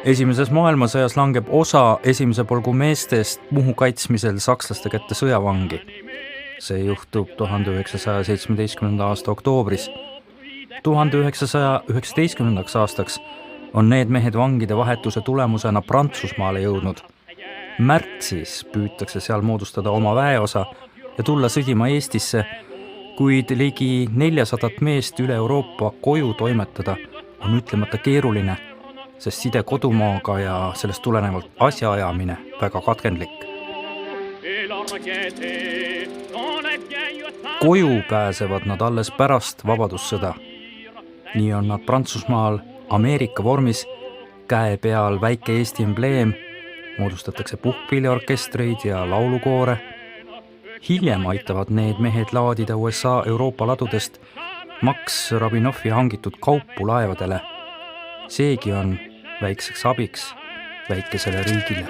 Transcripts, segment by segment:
Esimeses maailmasõjas langeb osa esimese polgu meestest Muhu kaitsmisel sakslaste kätte sõjavangi. See juhtub 1917. aasta oktoobris. 1919. aastaks on need mehed vangide vahetuse tulemusena Prantsusmaale jõudnud. Märtsis püütakse seal moodustada oma väeosa ja tulla sõdima Eestisse, kuid ligi 400 meest üle Euroopa koju toimetada on ütlemata keeruline, sest side kodumaaga ja sellest tulenevalt asjaajamine väga katkendlik. Koju pääsevad nad alles pärast vabadussõda. Nii on nad Prantsusmaal Ameerika vormis, käe peal väike Eesti embleem, moodustatakse puhkpilliorkestreid ja laulukoore. Hiljem aitavad need mehed laadida USA Euroopa ladudest Max Rabinovi hangitud kaupu laevadele. Seegi on väikseks abiks väikesele riigile.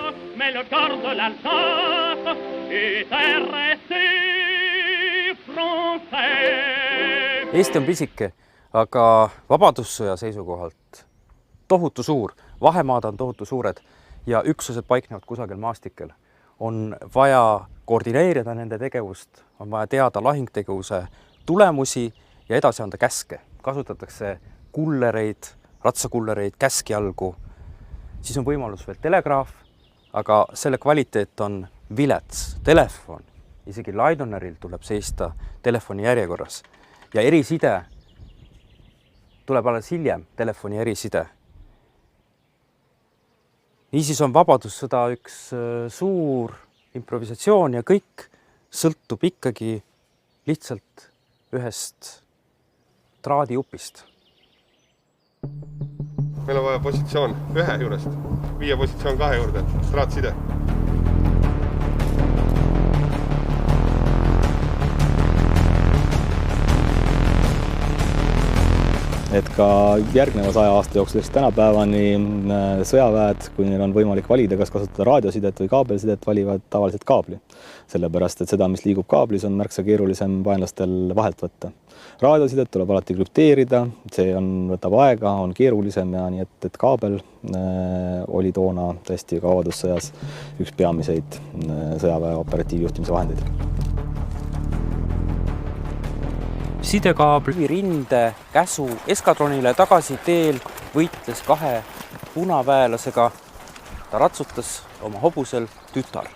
Eesti on pisike, aga vabadussõja seisukohalt tohutu suur. Vahemaad on tohutu suured ja üksused paiknevad kusagil maastikel. On vaja koordineerida nende tegevust, on vaja teada lahingtegevuse tulemusi ja edasi anda käske. Kasutatakse kullereid, ratsakullereid, käskjalgu. Siis on võimalus veel telegraaf, aga selle kvaliteet on vilets. Telefon, isegi Laidoneril tuleb seista telefoni järjekorras. Ja eriside tuleb alles hiljem, telefoni eriside. Niisiis on vabadussõda üks suur improvisatsioon ja kõik sõltub ikkagi lihtsalt ühest traadiupist. Meil on vaja positsioon ühe juurest, viia positsioon 2 juurde, traatside. Et ka järgneva 100 aasta jooksul tänapäevani sõjaväed, kui neil on võimalik valida, kas kasutada raadiosidet või kaabelsidet, valivad tavaliselt kaabli. Sellepärast, et seda, mis liigub kaablis, on märksa keerulisem vaenlastel vahelt võtta. Raadiosidet tuleb alati krüpteerida, see võtab aega, on keerulisem ja nii, et kaabel oli toona tõesti ka vabadussõjas üks peamiseid sõjaväe operatiivjuhtimise vahendeid. Sidekaabli rinde käsu eskadronile tagasi teel võitles 2 punaväelasega. Ta ratsutas oma hobusel tütar.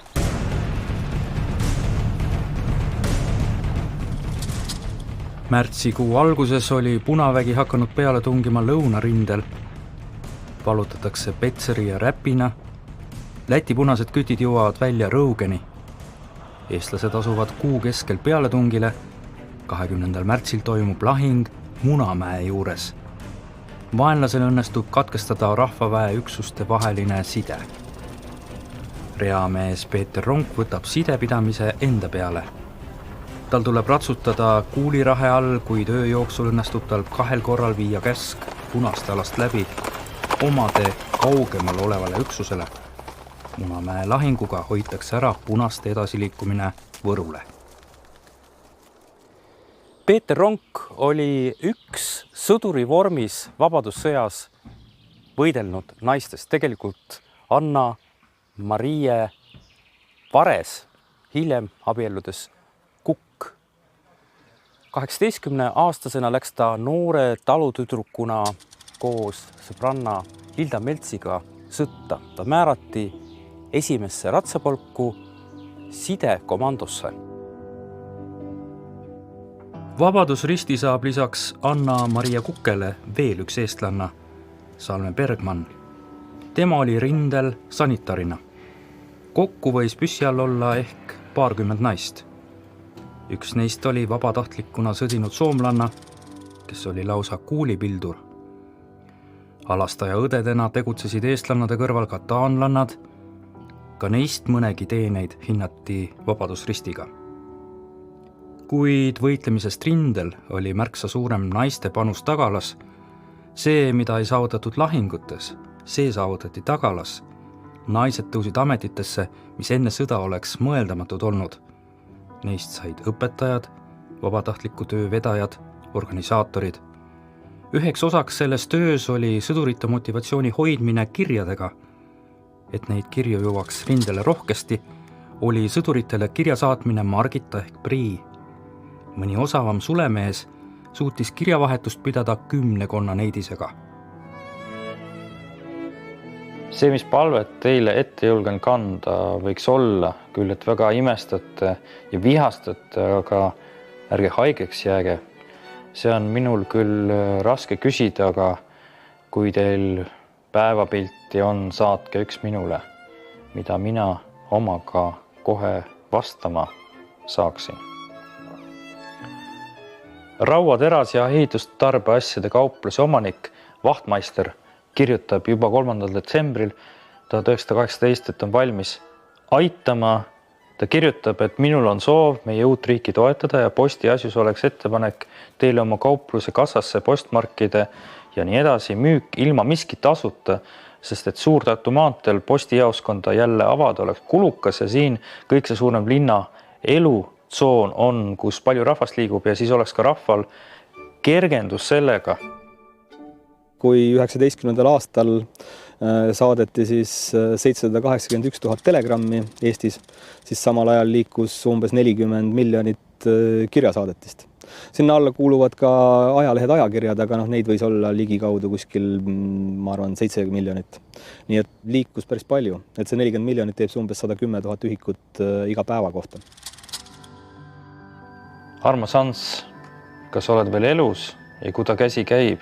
Märtsikuu alguses oli punavägi hakanud peale tungima lõunarindel. Valutatakse Petseri ja Räpina. Läti punased kütid jõuavad välja Rõugeni. Eestlased asuvad kuu keskel pealetungile. 20. märtsil toimub lahing Munamäe juures. Vaenlasel õnnestub katkestada rahvaväe üksuste vaheline side. Reamees Peeter Ronk võtab sidepidamise enda peale. Tal tuleb ratsutada kuulirahe all, kuid öö jooksul õnnestub tal 2 korral viia käsk punaste alast läbi omade kaugemal olevale üksusele. Munamäe lahinguga hoitakse ära punaste edasiliikumine Võrule. Peeter Ronk oli üks sõduri vormis vabadussõjas võidelnud naistest. Tegelikult Anna-Marie Vares, hiljem abielludes Kukk. 18-aastasena läks ta noore talutüdrukuna koos sõbranna Hilda Meltsiga sõtta. Ta määrati esimesse ratsapolku sidekomandosse. Vabadusristi saab lisaks Anna-Maria Kukele veel üks eestlanna, Salme Bergmann. Tema oli rindel sanitarina. Kokku võis püssi all olla ehk 20 naist. Üks neist oli vabatahtlikuna sõdinud soomlanna, kes oli lausa kuulipildur. Alastaja õdedena tegutsesid eestlannade kõrval ka taanlannad. Ka neist mõnegi teeneid hinnati Vabadusristiga. Kuid võitlemisest rindel oli märksa suurem naiste panus tagalas. See, mida ei saavutatud lahingutes, see saavutati tagalas. Naised tõusid ametitesse, mis enne sõda oleks mõeldamatud olnud. Neist said õpetajad, vabatahtliku töö vedajad, organisaatorid. üheks osaks selles töös oli sõdurite motivatsiooni hoidmine kirjadega. Et neid kirju jõuaks rindele rohkesti, oli sõduritele kirja saatmine Margita ehk Prii. Mõni osavam sulemees suutis kirjavahetust pidada 10 neidisega. See, mis palvet teile ette julgen kanda, võiks olla küll, et väga imestate ja vihastate, aga ärge haigeks jääge. See on minul küll raske küsida, aga kui teil päevapilti on, saatke üks minule, mida mina omaga kohe vastama saaksin. Rauateras ja ehitustarbeasjade kaupluse omanik Vahtmeister kirjutab juba 3. detsembril 1918, et on valmis aitama. Ta kirjutab, et minul on soov meie uut riiki toetada ja posti asjus oleks ettepanek teile oma kaupluse kassasse postmarkide ja nii edasi müük ilma miski tasuta, sest et Suur-Tartu maanteel postijaoskonda jälle avada oleks kulukas ja siin kõik see suurem linna elutsoon on, kus palju rahvast liigub ja siis oleks ka rahval kergendus sellega. Kui 19. aastal saadeti siis 781 000 telegrammi Eestis, siis samal ajal liikus umbes 40 miljonit kirjasaadetist. Sinna alla kuuluvad ka ajalehed, ajakirjad, aga neid võis olla ligikaudu kuskil, ma arvan, 7 miljonit. Nii et liikus päris palju, et see 40 miljonit teeb umbes 110 000 ühikut iga päeva kohta. Armas Ants, kas oled veel elus ja kui ta käsi käib,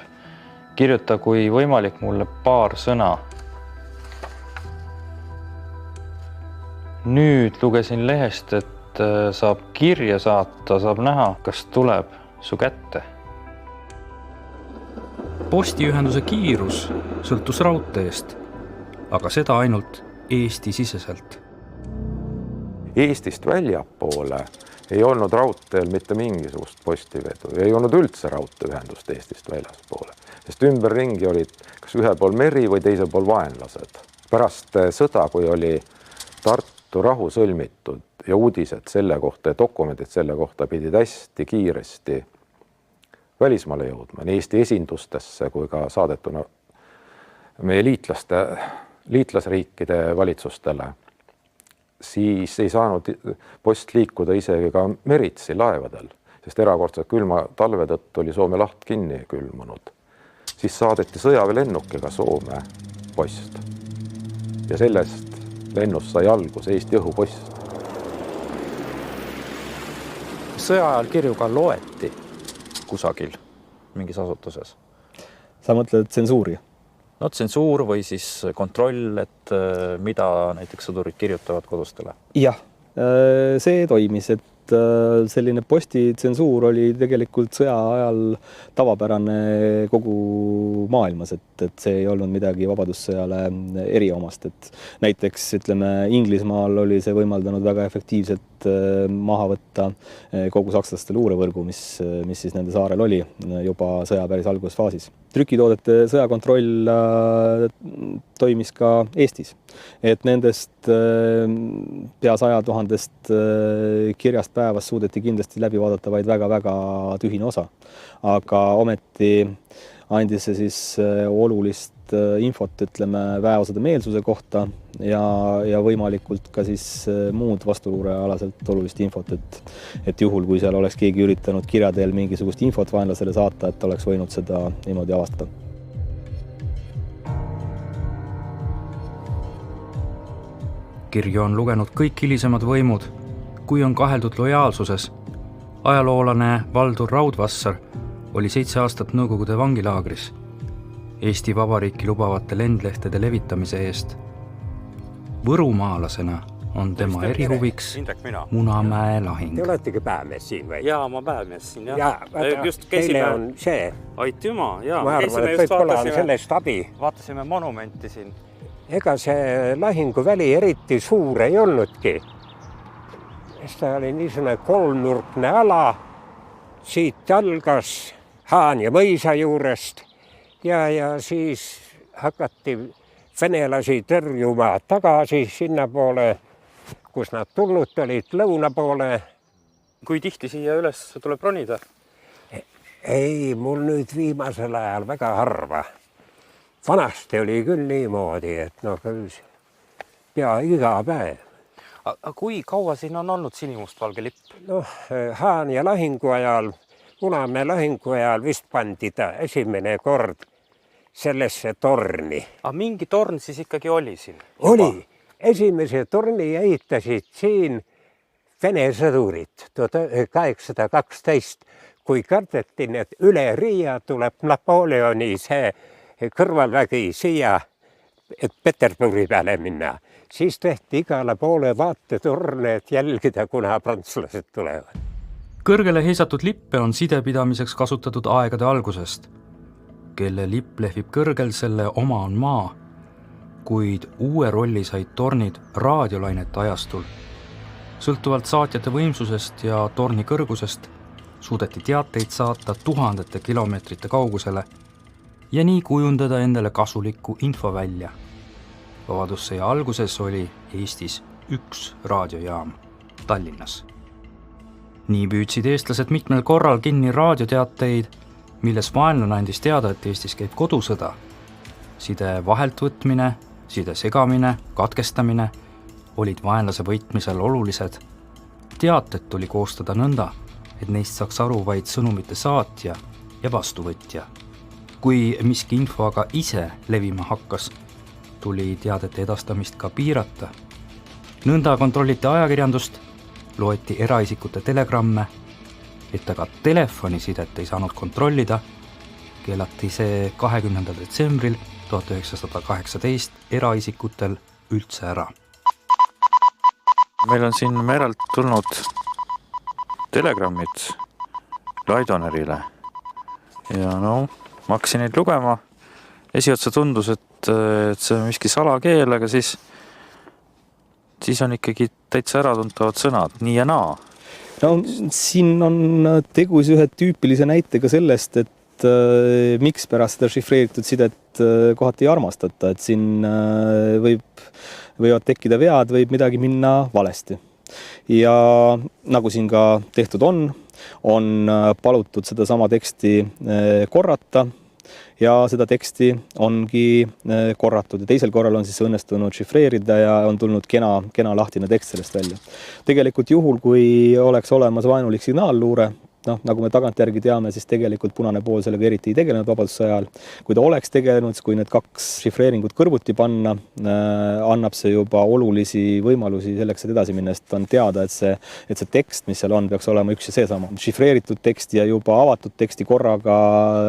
kirjuta kui võimalik mulle paar sõna. Nüüd lugesin lehest, et saab kirja saata, saab näha, kas tuleb su kätte. Postiühenduse kiirus sõltus raudteest, aga seda ainult Eesti-siseselt. Eestist väljapoole ei olnud raudteel mitte mingisugust postivedu, ei olnud üldse raudteeühendust Eestist väljaspoole, sest ümberringi olid kas ühel pool meri või teisel pool vaenlased. Pärast sõda, kui oli Tartu rahu sõlmitud ja uudised selle kohta ja dokumendid selle kohta pidid hästi kiiresti välismaale jõudma, nii Eesti esindustesse kui ka saadetuna meie liitlasriikide valitsustele, siis ei saanud post liikuda isegi ka meritsi laevadel, sest erakordselt külma talve tõttu oli Soome laht kinni külmunud. Siis saadeti sõjaväelennukiga Soome post ja sellest lennust sai algus Eesti õhupost. Sõja ajal kirju ka loeti kusagil mingis asutuses? Sa mõtled tsensuuri? No tsensuur või siis kontroll, et mida näiteks sõdurid kirjutavad kodustele? Jah, see toimis, et selline postitsensuur oli tegelikult sõja ajal tavapärane kogu maailmas, et see ei olnud midagi vabadussõjale eriomast, et näiteks ütleme Inglismaal oli see võimaldanud väga efektiivselt maha võtta kogu sakslaste luurevõrgu, mis siis nende saarel oli juba sõja päris algusfaasis. Trükitoodete sõjakontroll toimis ka Eestis, et nendest pea 100 000 kirjast päevas suudeti kindlasti läbi vaadata vaid väga-väga tühine osa, aga ometi andis see siis olulist infot, ütleme, väeosade meelsuse kohta ja võimalikult ka siis muud vastuluurealaselt olulist infot, et juhul, kui seal oleks keegi üritanud kirja teel mingisugust infot vaenlasele saata, et oleks võinud seda niimoodi avastada. Kirju on lugenud kõik hilisemad võimud, kui on kaheldud lojaalsuses. Ajaloolane Valdur Raudvassar oli 7 aastat Nõukogude vangilaagris Eesti Vabariiki lubavate lendlehtede levitamise eest. Võrumaalasena on tema erihuviks Munamäe lahing. Te oletegi päämees siin või? Jaa, ma päämees siin, jah. Teile on see. Aitüma, jaa. Ma arvan, et võib-olla on sellest abi. Vaatasime monumenti siin. Ega see lahinguväli eriti suur ei olnudki. See oli niisugune kolmnurkne ala. Siit algas Haan ja mõisa juurest ja siis hakati venelasi tõrjuma tagasi sinna poole, kus nad tulnud olid lõuna poole. Kui tihti siia üles tuleb ronida? Ei, mul nüüd viimasel ajal väga harva. Vanasti oli küll niimoodi, et pea iga päev. Aga kui kaua siin on olnud sinimustvalge lipp? Haanja lahingu ajal, Punamäe lahingu ajal vist pandi ta esimene kord sellesse torni. Aga mingi torn siis ikkagi oli siin? Oli. Esimese torni ehitasid siin Vene sõdurid 1812, kui kardeti, et üle Riia tuleb Napoleoni see kõrvalvägi siia, et Peterburi peale minna. Siis tehti igale poole vaatetorne, et jälgida, kuna prantslased tulevad. Kõrgele heisatud lippe on sidepidamiseks kasutatud aegade algusest. Kelle lipp lehvib kõrgel, selle oma on maa, kuid uue rolli said tornid raadiolainete ajastul. Sõltuvalt saatjate võimsusest ja torni kõrgusest suudeti teateid saata tuhandete kilomeetrite kaugusele ja nii kujundada endale kasulikku infovälja. Vabadussõja alguses oli Eestis üks raadiojaam Tallinnas. Nii püüdsid eestlased mitmel korral kinni raadioteateid, milles vaenlane andis teada, et Eestis käib kodusõda. Side vahelt võtmine, side segamine, katkestamine olid vaenlase võitmisel olulised. Teated tuli koostada nõnda, et neist saaks aru vaid sõnumite saatja ja vastuvõtja. Kui miski info aga ise levima hakkas, tuli teadete edastamist ka piirata. Nõnda kontrolliti ajakirjandust, loeti eraisikute telegramme, et aga telefonisidet ei saanud kontrollida, keelati see 20. detsembril 1918 eraisikutel üldse ära. Meil on siin merelt tulnud telegrammid Laidonerile ja ma hakkasin neid lugema. Esiotsa tundus, et see on miski salakeel, aga siis on ikkagi täitsa äratuntavad sõnad, nii ja naa. No siin on tegus ühe tüüpilise näitega sellest, et miks pärast seda šifreeritud sidet kohati ei armastata, et siin võivad tekkida vead, võib midagi minna valesti. Ja nagu siin ka tehtud on palutud seda sama teksti korrata ja seda teksti ongi korratud ja teisel korral on siis õnnestunud šifreerida ja on tulnud kena lahtine tekst sellest välja. Tegelikult juhul, kui oleks olemas vaenulik signaalluure, nagu me tagantjärgi teame, siis tegelikult Punane pool sellega eriti ei tegelenud vabadussõja ajal. Kui ta oleks tegelenud, kui need kaks šifreeringut kõrvuti panna, annab see juba olulisi võimalusi selleks, et edasi minna, sest on teada, et see tekst, mis seal on, peaks olema üks ja seesama. Šifreeritud teksti ja juba avatud teksti korraga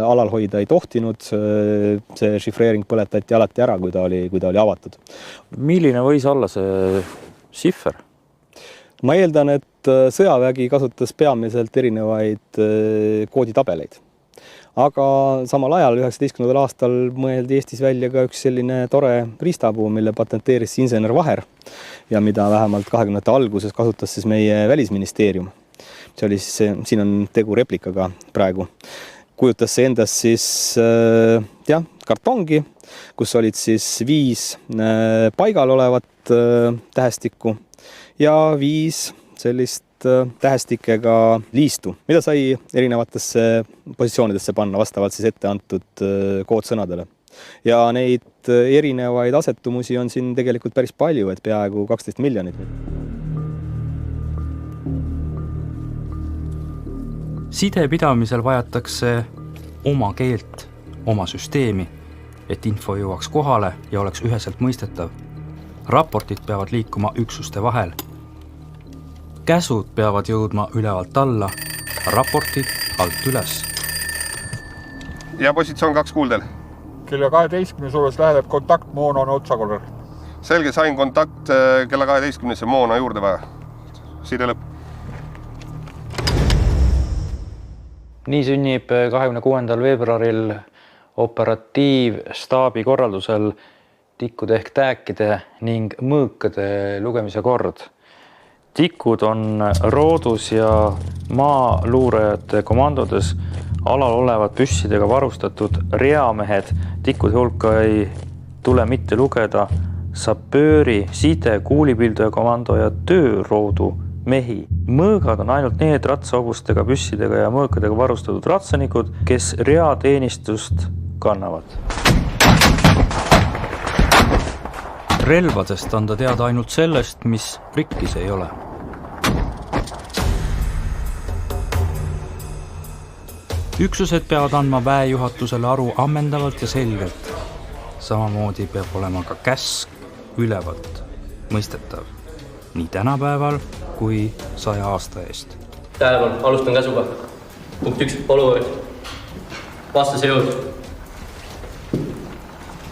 alal hoida ei tohtinud. See šifreering põletati alati ära, kui ta oli avatud. Milline võis olla see šiffer? Ma eeldan, et sõjavägi kasutas peamiselt erinevaid kooditabeleid. Aga samal ajal 19. aastal mõeldi Eestis välja ka üks selline tore riistapuu, mille patenteeris insener Vaher ja mida vähemalt 20. alguses kasutas siis meie välisministeerium. See oli siis, siin on tegu replikaga praegu. Kujutas see endas siis kartongi, kus olid siis 5 paigal olevat tähestikku ja 5 sellist tähestikega liistu, mida sai erinevatesse positsioonidesse panna vastavalt siis ette antud koodsõnadele. Ja neid erinevaid asetumusi on siin tegelikult päris palju, et peaaegu 12 miljonit. Sidepidamisel vajatakse oma keelt, oma süsteemi, et info jõuaks kohale ja oleks üheselt mõistetav. Raportid peavad liikuma üksuste vahel. Käsud peavad jõudma ülevalt alla, raportid alt üles. Ja positsioon 2 kuuldel. Kella 12 suures läheneb kontakt, moon on otsakorral. Selge, sain kontakt kella 12 moona juurde vaja. Side lõpp. Nii sünnib 26. veebruaril operatiivstaabi korraldusel tikkude ehk tääkide ning mõõkade lugemise kord. Tikud on roodus ja maaluurajate komandodes alal olevad püssidega varustatud reamehed. Tikkude hulka ei tule mitte lugeda sapööri, side, kuulipilduja komando ja tööroodu mehi. Mõõgad on ainult need ratsahobustega, püssidega ja mõõkadega varustatud ratsanikud, kes reateenistust kannavad. Relvadest on ta teada ainult sellest, mis rikkis ei ole. Üksused peavad andma väejuhatusele aru ammendavalt ja selgelt. Samamoodi peab olema ka käsk ülevalt mõistetav. Nii tänapäeval kui 100 aasta eest. Tähelepanu, alustan käsuga. Punkt 1, olukord. Vastase jõud.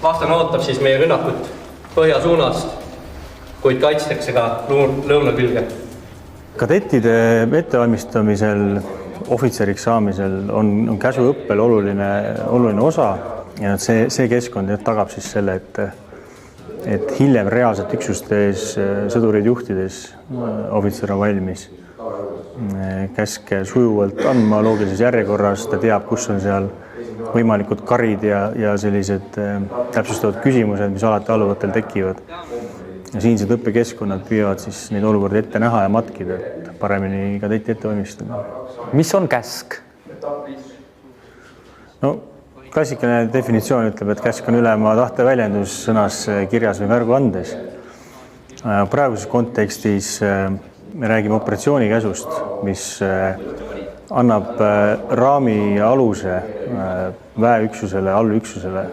Vastane ootab siis meie rünnakut põhja suunast, kuid kaitstakse ka lõuna külge. Kadettide ettevalmistamisel, ohvitseriks saamisel on käsuõppel oluline osa ja see keskkond tagab siis selle, et hiljem reaalselt üksustes sõdurid juhtides ohvitser on valmis käske sujuvalt andma loogilises järjekorras, ta teab, kus on seal võimalikud karid ja sellised täpsustavad küsimused, mis alati alluvatel tekivad. Ja siinsed õppekeskkonnad püüavad siis neid olukordi ette näha ja matkida, et paremini kadetti ette valmistada. Mis on käsk? No, klassikaline definitsioon ütleb, et käsk on ülema tahteväljendus sõnas, kirjas või märgu andes. Praeguses kontekstis me räägime operatsioonikäsust, mis annab raami ja aluse väeüksusele, allüksusele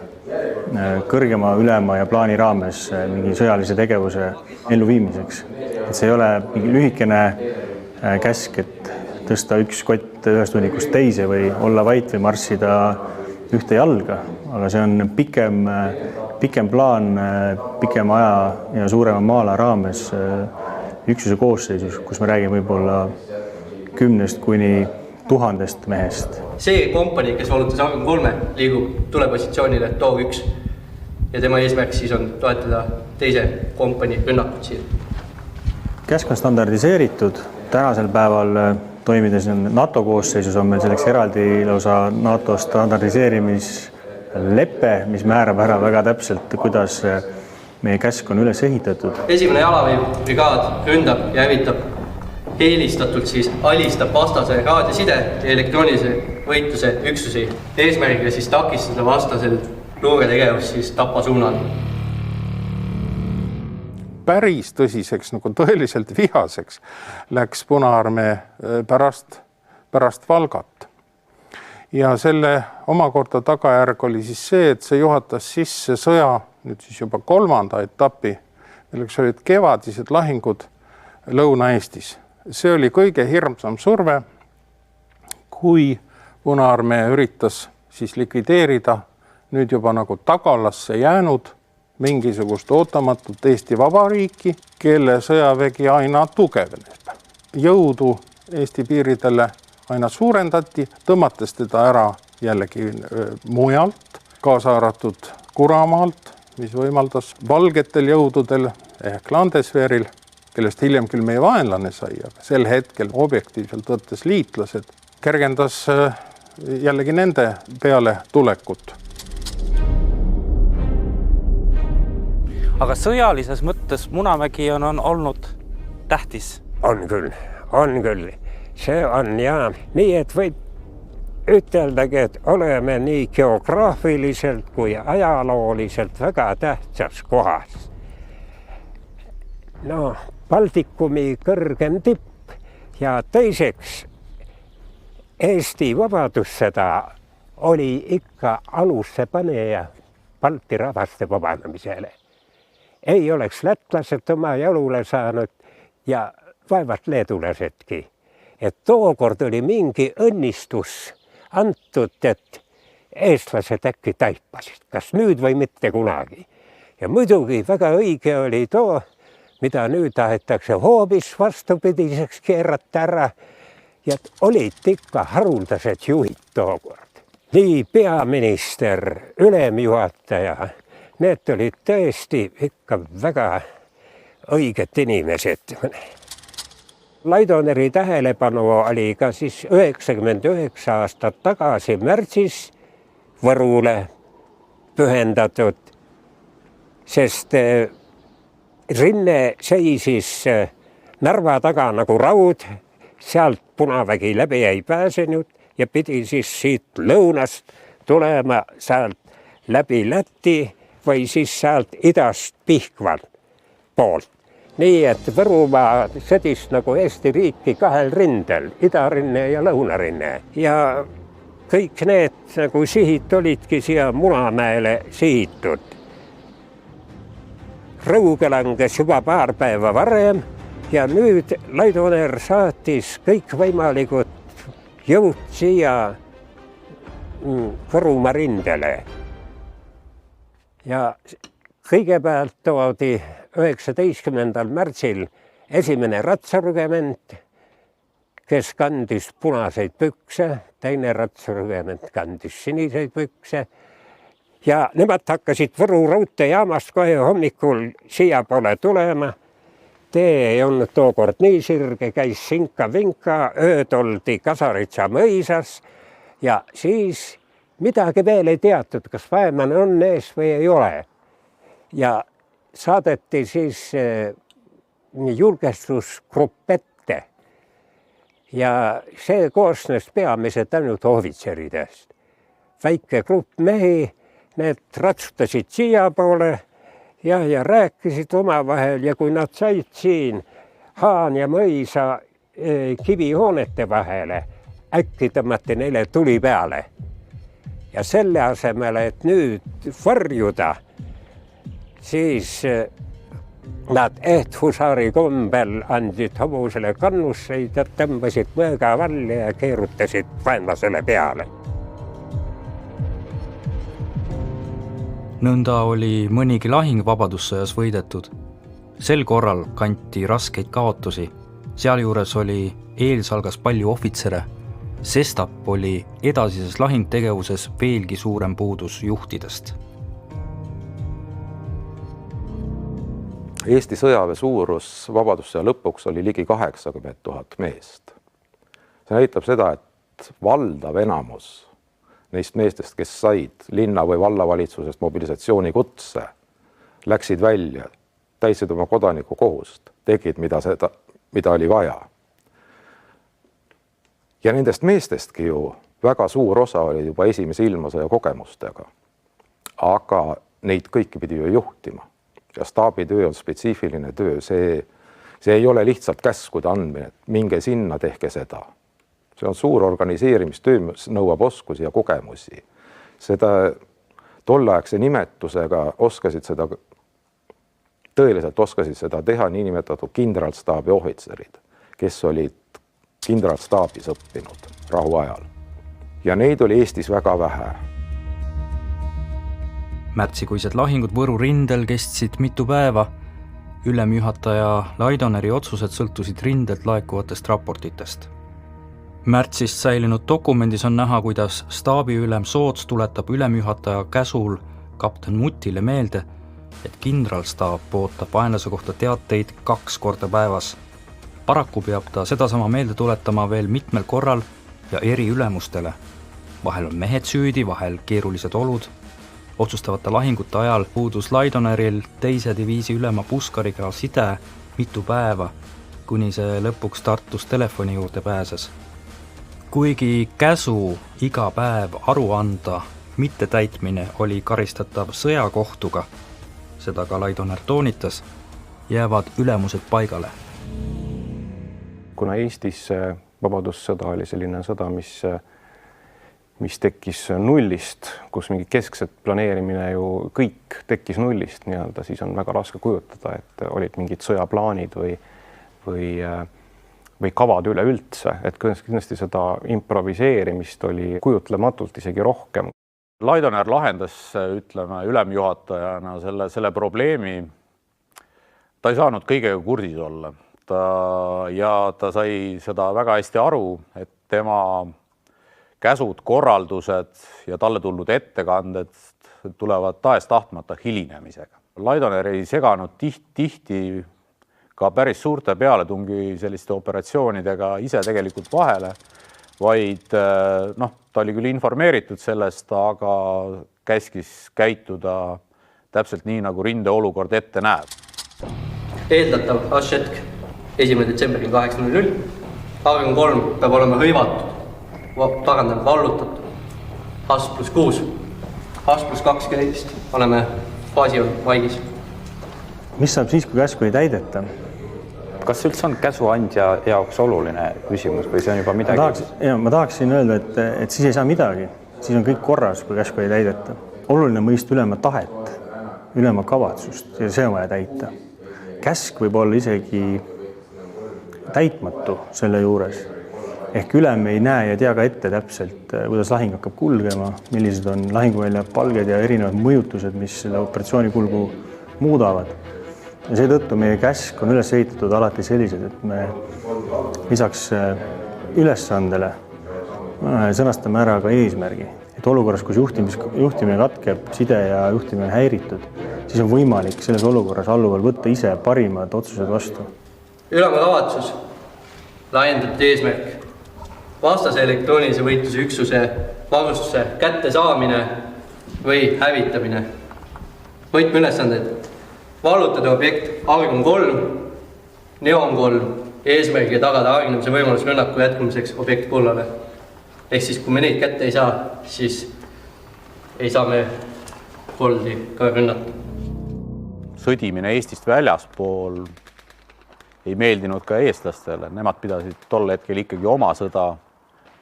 kõrgema, ülema ja plaani raames mingi sõjalise tegevuse elluviimiseks. Et see ei ole mingi lühikene käsk, et tõsta üks kott ühest hunnikust teise või olla vait või marssida ühte jalga, aga see on pikem plaan, pikem aja ja suurema maala raames üksuse koosseisus, kus me räägime võib-olla 10 kuni 1000 mehest. See kompanii, kes valutas 3, liigub tulepositsioonile toog 1 ja tema eesmärk siis on toetada teise kompanii rünnakut siin. Käsk on standardiseeritud. Tänasel päeval toimides NATO koosseisus on meil selleks eraldi lausa NATO standardiseerimislepe, mis määrab ära väga täpselt, kuidas meie käsk on üles ehitatud. Esimene jalaväebrigaad ründab ja hävitab eelistatult siis alistab vastase raadioside ja elektroonilise võitluse üksusi. Eesmärgiga siis takistada vastasel luuretegevust siis Tapa suunal. Päris tõsiseks, nagu tõeliselt vihaseks läks Punaarmee pärast Valgat. Ja selle omakorda tagajärg oli siis see, et see juhatas sisse sõja, nüüd siis juba 3. etapi, milleks olid kevadised lahingud Lõuna-Eestis. See oli kõige hirmsam surve, kui Punaarmee üritas siis likvideerida nüüd juba nagu tagalasse jäänud mingisugust ootamatut Eesti Vabariiki, kelle sõjavägi aina tugevneb. Jõudu Eesti piiridele aina suurendati, tõmmates teda ära jällegi mujalt, kaasa arvatud Kuramaalt, mis võimaldas valgetel jõududel ehk Landeswehril, kellest hiljem küll meie vaenlane sai, aga sel hetkel objektiivselt võttes liitlased, kergendas jällegi nende peale tulekut. Aga sõjalises mõttes Munamägi on olnud tähtis? On küll. See on ja nii, et võib üteldagi, et oleme nii geograafiliselt kui ajalooliselt väga tähtsas kohas. No, Baltikumi kõrgem tipp ja teiseks Eesti vabadussõda oli ikka alusse paneja Balti rahvaste vabanemisele. Ei oleks lätlased oma jalule saanud ja vaevalt leedulasedki. Et tookord oli mingi õnnistus antud, et eestlased äkki taipasid, kas nüüd või mitte kunagi. Ja muidugi väga õige oli too, mida nüüd tahetakse hoopis vastupidiseks keerata ära ja olid ikka haruldased juhid tookord. Nii peaminister, ülemjuhataja, need olid tõesti ikka väga õiged inimesed. Laidoneri tähelepanu oli ka siis 99 aastat tagasi märtsis Võrule pühendatud, sest rinne seisis Narva taga nagu raud, sealt Punavägi läbi ei pääsenud ja pidi siis siit lõunast tulema sealt läbi Läti või siis sealt idast Pihkval poolt. Nii et Võrumaa sõdis nagu Eesti riiki kahel rindel, idarinne ja lõunarinne. Ja kõik need nagu sihid olidki siia Munamäele sihitud. Rõuge langes juba paar päeva varem ja nüüd Laidoner saatis kõikvõimalikud jõud siia Võrumaa rindele. Ja kõigepealt toodi 19. märtsil esimene ratsarügement, kes kandis punaseid pükse, teine ratsarügement kandis siniseid pükse ja nemad hakkasid Võru raudteejaamast kohe hommikul siia poole tulema. Tee ei olnud tookord nii sirge, käis sinka-vinka, ööd oldi Kasaritsa mõisas ja siis midagi veel ei teatud, kas vaenlane on ees või ei ole. Ja saadeti siis julgestusgrupp ette ja see koosnes peamiselt ainult ohvitseridest. Väike grupp mehi, need ratsutasid siia poole ja rääkisid omavahel ja kui nad said siin Haan ja Mõisa kivihoonete vahele, äkki tõmmati neile tuli peale. Ja selle asemel, et nüüd varjuda, siis nad ehthusaari kombel andsid hobusele kannusseid ja tõmbasid mõõga valli ja keerutasid vaenlasele peale. Nõnda oli mõnigi lahing vabadussõjas võidetud. Sel korral kanti raskeid kaotusi. Sealjuures oli eelsalgas palju ohvitsere. Sestap oli edasises lahingtegevuses veelgi suurem puudus juhtidest. Eesti sõjaväe suurus vabadussõja lõpuks oli ligi 80 000 meest. See näitab seda, et valdav enamus neist meestest, kes said linna- või vallavalitsusest mobilisatsioonikutse, läksid välja, täitsid oma kodanikukohust, tegid, mida oli vaja. Ja nendest meestestki ju väga suur osa oli juba esimese ilmasõja kogemustega. Aga neid kõiki pidi ju juhtima. Ja staabitöö on spetsiifiline töö, see ei ole lihtsalt käskude andmine, et minge sinna, tehke seda. See on suur organiseerimistöö, mis nõuab oskusi ja kogemusi. Seda tolleaegse nimetusega tõeliselt oskasid seda teha niinimetatud kindralstaabi ohvitserid, kes olid kindralstaabis õppinud rahuajal. Ja neid oli Eestis väga vähe. Märtsikuised lahingud Võru rindel kestsid mitu päeva. Ülemjuhataja Laidoneri otsused sõltusid rindelt laekuvatest raportitest. Märtsist säilinud dokumendis on näha, kuidas staabiülem Soots tuletab ülemjuhataja käsul kapten Mutile meelde, et kindralstaap ootab vaenlase kohta teateid 2 korda päevas. Paraku peab ta sedasama meelde tuletama veel mitmel korral ja eri ülemustele. Vahel on mehed süüdi, vahel keerulised olud. Otsustavate lahingute ajal puudus Laidoneril 2. diviisi ülema Puskariga side mitu päeva, kuni see lõpuks Tartus telefoni juurde pääses. Kuigi käsu iga päev aru anda mittetäitmine oli karistatav sõjakohtuga, seda ka Laidoner toonitas, jäävad ülemused paigale. Kuna Eestis vabadussõda oli selline sõda, mis tekkis nullist, kus mingi keskset planeerimine ju kõik tekkis nullist nii-öelda, siis on väga raske kujutada, et olid mingid sõjaplaanid või kavad üleüldse, et kindlasti seda improviseerimist oli kujutlematult isegi rohkem. Laidoner lahendas, ütleme, ülemjuhatajana selle probleemi. Ta ei saanud kõigega kursis olla. Ta sai seda väga hästi aru, et tema käsud, korraldused ja talle tulnud ettekanded tulevad tahes-tahtmata hilinemisega. Laidoner ei seganud tihti ka päris suurte pealetungi selliste operatsioonidega ise tegelikult vahele, vaid ta oli küll informeeritud sellest, aga käskis käituda täpselt nii, nagu rinde olukord ette näeb. Eeldatav asjetk 1. detsember kell 8.00. Argon 3 peab olema hõivatud, vallutatud. H+6, H+12 oleme faasi maigis. Mis saab siis, kui käsku ei täideta? Kas üldse on käsuandja jaoks oluline küsimus või see on juba midagi? Ma tahaksin öelda, et siis ei saa midagi. Siis on kõik korras, kui käsku ei täideta. Oluline mõista ülema tahet, ülema kavatsust ja see on vaja täita. Käsk võib olla isegi täitmatu selle juures. Ehk ülem ei näe ja tea ka ette täpselt, kuidas lahing hakkab kulgema, millised on lahinguvälja palged ja erinevad mõjutused, mis selle operatsiooni kulgu muudavad. Ja seetõttu meie käsk on üles ehitatud alati sellised, et me lisaks ülesandele sõnastame ära ka eesmärgi. Et olukorras, kus juhtimine katkeb, side ja juhtimine on häiritud, siis on võimalik selles olukorras alluval võtta ise parimad otsused vastu. Ülema kavatsus, laiendatud eesmärk, vastase elektroonilise võitluse üksuse varustuse kätte saamine või hävitamine. Võtmeülesanded, vallutada objekt Argon 3, Neon 3, eesmärgiga tagada hargnemise võimalus rünnaku jätkumiseks objekt kullale. Ehk siis, kui me neid kätte ei saa, siis ei saa me koldi ka rünnata. Sõdimine Eestist väljaspool ei meeldinud ka eestlastele. Nemad pidasid tol hetkel ikkagi oma sõda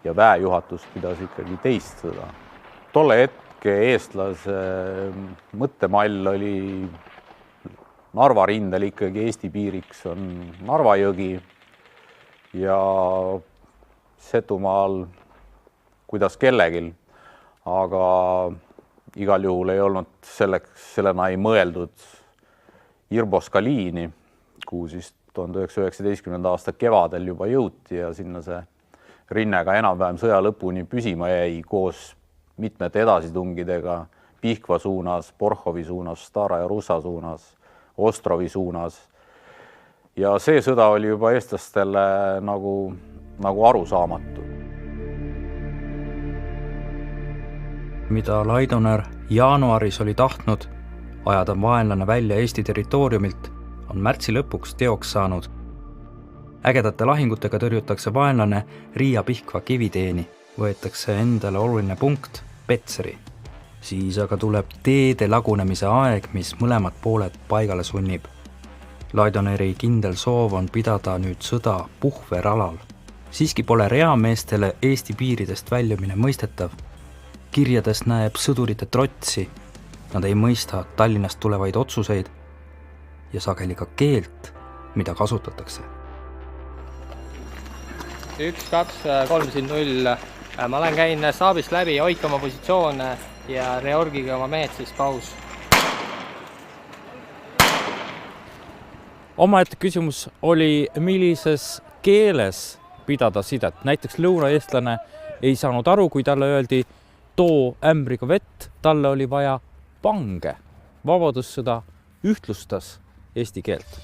ja väejuhatus pidas ikkagi teist sõda. Tolle hetke eestlase mõttemall oli Narva rindel ikkagi Eesti piiriks on Narva jõgi ja Setumaal kuidas kellegil, aga igal juhul ei olnud sellena ei mõeldud Irboska-liini, kuhu siis 1919. aasta kevadel juba jõuti ja sinna see rinne ka enam-vähem sõja lõpuni püsima jäi koos mitmete edasitungidega Pihkva suunas, Porhovi suunas, Stara ja Russa suunas, Ostrovi suunas. Ja see sõda oli juba eestlastele nagu arusaamatu. Mida Laidoner jaanuaris oli tahtnud ajada vaenlane välja Eesti territooriumilt, on märtsi lõpuks teoks saanud. Ägedate lahingutega tõrjutakse vaenlane Riia Pihkva kiviteeni, võetakse endale oluline punkt Petseri. Siis aga tuleb teede lagunemise aeg, mis mõlemad pooled paigale sunnib. Laidoneri kindel soov on pidada nüüd sõda puhveralal. Siiski pole reameestele Eesti piiridest väljumine mõistetav. Kirjades näeb sõdurite trotsi, nad ei mõista Tallinnast tulevaid otsuseid ja sageli ka keelt, mida kasutatakse. 1, 2, 3, 0. Ma olen käin staabist läbi, hoidke oma positsioone ja reorgiga oma mehed siis paus. Omaette küsimus oli, millises keeles pidada sidet. Näiteks lõunaeestlane ei saanud aru, kui talle öeldi too ämbriga vett, talle oli vaja pange. Vabadussõda ühtlustas eesti keelt.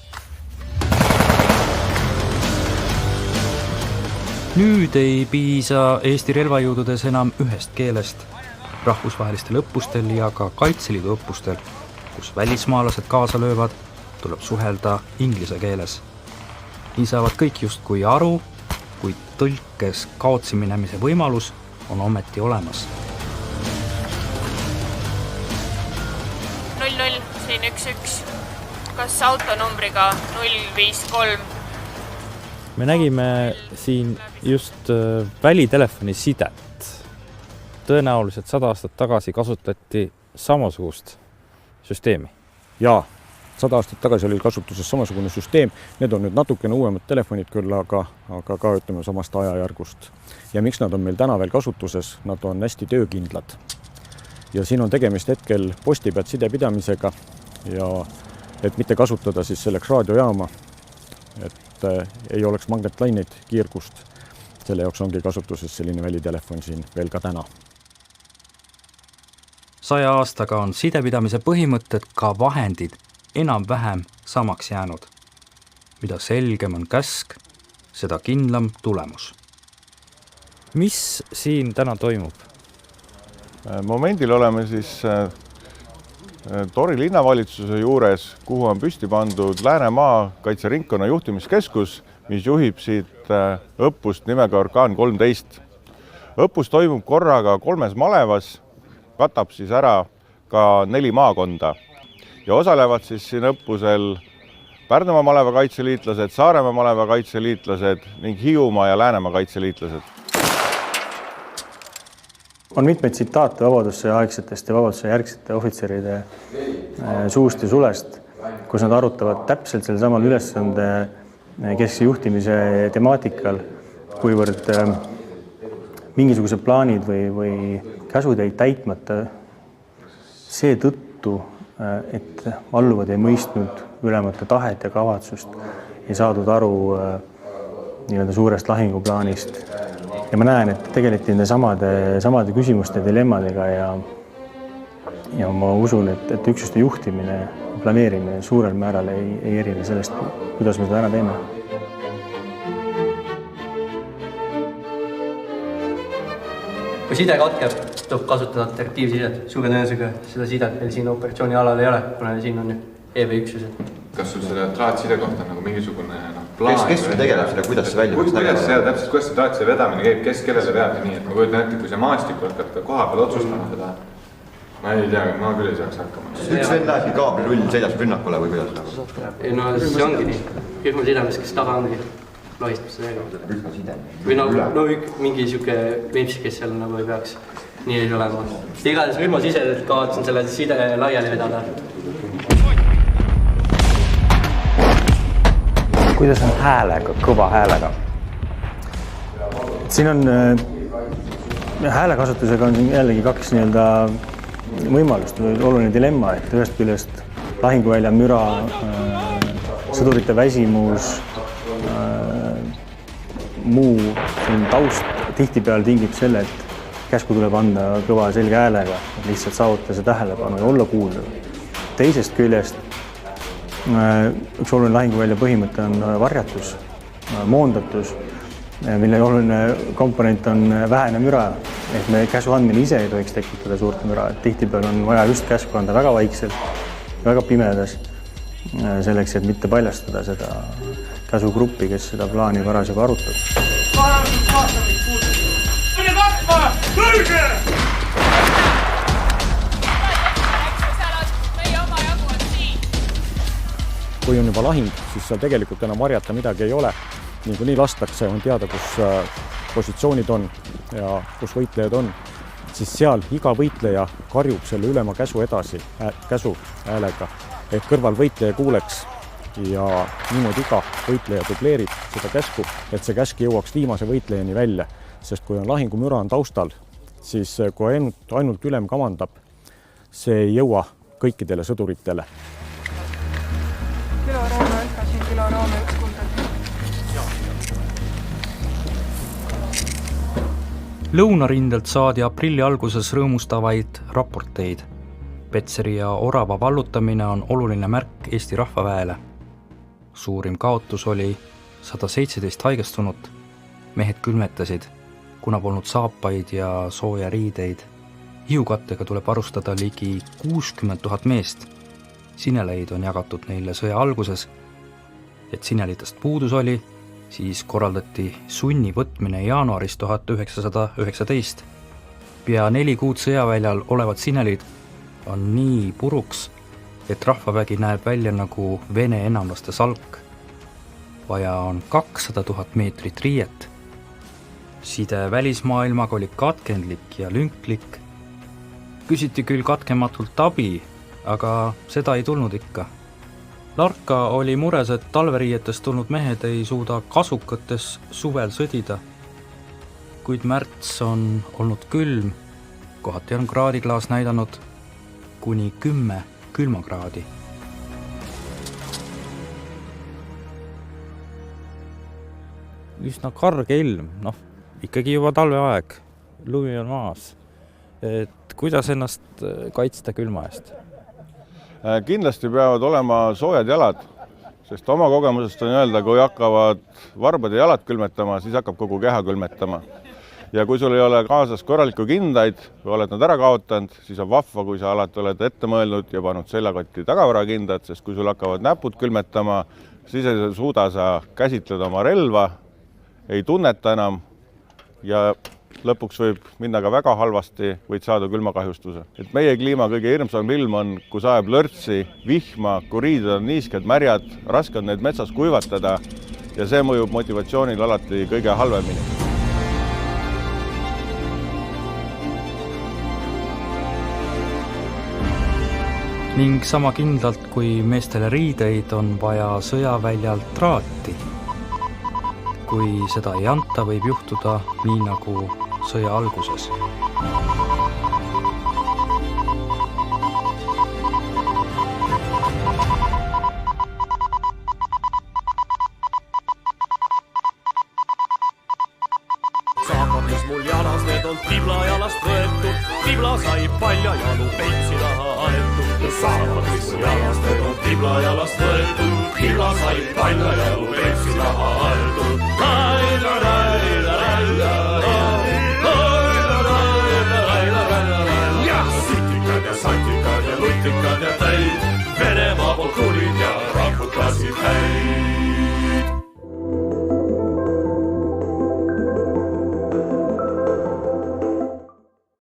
Nüüd ei piisa Eesti relvajõududes enam ühest keelest. Rahvusvahelistel õppustel ja ka Kaitseliidu õppustel, kus välismaalased kaasa löövad, tuleb suhelda inglise keeles. Nii saavad kõik justkui aru, kui tõlkes kaotsi minemise võimalus on ometi olemas. 00, siin 11. Kas autonumbriga 053? Me nägime siin just välitelefoni sidet. Tõenäoliselt 100 aastat tagasi kasutati samasugust süsteemi. Jaa, 100 aastat tagasi oli kasutuses samasugune süsteem. Need on nüüd natukene uuemad telefonid küll, aga ka ütleme samast ajajärgust. Ja miks nad on meil täna veel kasutuses? Nad on hästi töökindlad. Ja siin on tegemist hetkel posti pealt sidepidamisega ja et mitte kasutada siis selleks raadiojaama, et ei oleks magnetlaineid kiirgust. Selle jaoks ongi kasutuses selline välitelefon siin veel ka täna. 100 aastaga on sidepidamise põhimõtted ka vahendid enam-vähem samaks jäänud. Mida selgem on käsk, seda kindlam tulemus. Mis siin täna toimub? Momendil oleme siis Tori linnavalitsuse juures, kuhu on püsti pandud Läänemaa kaitseringkonna juhtimiskeskus, mis juhib siit õppust nimega Orkaan 13. Õppus toimub korraga 3 malevas, katab siis ära ka 4 maakonda ja osalevad siis siin õppusel Pärnumaa maleva kaitseliitlased, Saaremaa maleva kaitseliitlased ning Hiiumaa ja Läänemaa kaitseliitlased. On mitmeid tsitaate vabadussõja aegsetest ja vabadussõja järgsete ohvitseride suust ja sulest, kus nad arutavad täpselt sel samal ülesande keskse juhtimise temaatikal, kuivõrd mingisugused plaanid või käsud jäid täitmata seetõttu, et alluvad ei mõistnud ülemate tahet ja kavatsust, ei saadud aru nii-öelda suurest lahinguplaanist. Ja ma näen, et tegeleti nende samade küsimuste dilemmadega ja ma usun, et üksuste juhtimine, planeerimine suurel määral ei erine sellest, kuidas me seda täna teeme. Kui side katkeb, tuleb kasutada alternatiivsidet. Suure tõenäosusega seda sidet meil siin operatsiooni alal ei ole, kuna siin on EV-üksused. Kas sul selle traatside kohta on nagu mingisugune plaan? Kes sul tegeleb seda, kuidas see välja kuidas see traatside vedamine käib, kes kellele veab ja nii, et ma kujutan ette, kui see maastikku hakkad koha peal otsustama seda, ma ei tea, ma küll ei saaks hakkama. Üks vend lähebki kaablirull seljas rünnakule või kuidas? No see ongi nii. Rühma sidemes, kes taga ongi, lohistab seda ega. Rühma side? Või mingi siuke vimps, kes seal nagu ei peaks nii ei olema. Igades rühma siseselt kavatsen selle side laiali vedada. Kuidas on häälega, kõva häälega? Siin on häälekasutusega on jällegi 2 nii-öelda võimalust, oluline dilemma, et ühest küljest lahinguvälja müra, sõdurite väsimus, muu taust tihtipeale tingib selle, et käsku tuleb anda kõva selge häälega, et lihtsalt saavutada see tähelepanu ja olla kuuldav. Teisest küljest üks oluline lahinguvälja põhimõte on varjatus, moondatus, mille oluline komponent on vähene müra, et me käsu andmine ise ei tohiks tekitada suurt müra. Tihtipeale on vaja just käsku anda väga vaikselt, väga pimedas, selleks, et mitte paljastada seda käsugruppi, kes seda plaani parasjagu arutab. Kui on juba lahing, siis seal tegelikult enam varjata midagi ei ole. Niikuinii lastakse, on teada, kus positsioonid on ja kus võitlejad on. Siis seal iga võitleja karjub selle ülema käsu edasi, käsu häälega, et kõrval võitleja kuuleks ja niimoodi iga võitleja dubleerib seda käsku, et see käsk jõuaks viimase võitlejani välja. Sest kui on lahingumüra on taustal, siis kui ainult ülem kamandab, see ei jõua kõikidele sõduritele. Kilo Roome 1, siin Kilo Roome 1 kuldad. Lõunarindelt saadi aprilli alguses rõõmustavaid raporteid. Petseri ja Orava vallutamine on oluline märk Eesti rahvaväele. Suurim kaotus oli 117 haigestunut. Mehed külmetasid, kuna polnud saapaid ja sooja riideid. Hiukattega tuleb varustada ligi 60 000 meest. Sineleid on jagatud neile sõja alguses, et sinelitest puudus oli, siis korraldati sunni võtmine jaanuaris 1919. Pea 4 kuud sõjaväljal olevad sinelid on nii puruks, et rahvavägi näeb välja nagu Vene enamlaste salk. Vaja on 200 000 meetrit riiet. Side välismaailmaga oli katkendlik ja lünklik. Küsiti küll katkematult abi, aga seda ei tulnud ikka. Larka oli mures, et talveriietest tulnud mehed ei suuda kasukates suvel sõdida. Kuid märts on olnud külm, kohati on kraadiklaas näidanud kuni 10 külmakraadi. Üsna karge ilm, ikkagi juba talveaeg, lumi on maas. Et kuidas ennast kaitsta külma eest? Kindlasti peavad olema soojad jalad, sest oma kogemusest on öelda, kui hakkavad varbad ja jalad külmetama, siis hakkab kogu keha külmetama. ja kui sul ei ole kaasas korralikku kindaid või oled nad ära kaotanud, siis on vahva, kui sa alati oled ette mõelnud ja pannud seljakotti tagavarakindad, sest kui sul hakkavad näpud külmetama, siis ei suuda sa käsitleda oma relva, ei tunneta enam ja lõpuks võib minna ka väga halvasti, võid saada külmakahjustuse. Et meie kliima kõige hirmsam ilm on, kus ajab lörtsi, vihma, kui riided on niisked, märjad, raske on neid metsas kuivatada ja see mõjub motivatsioonil alati kõige halvemini. Ning sama kindlalt kui meestele riideid on vaja sõjaväljalt traati. Kui seda ei anta, võib juhtuda nii nagu sõja alguses. Saakad, mis mul jalas, need on tibla jalast võetud. Tibla sai palja jalu peitsi taha aetud. Saakad, mis mul jalas, need on tibla jalast võetud. Tibla sai palja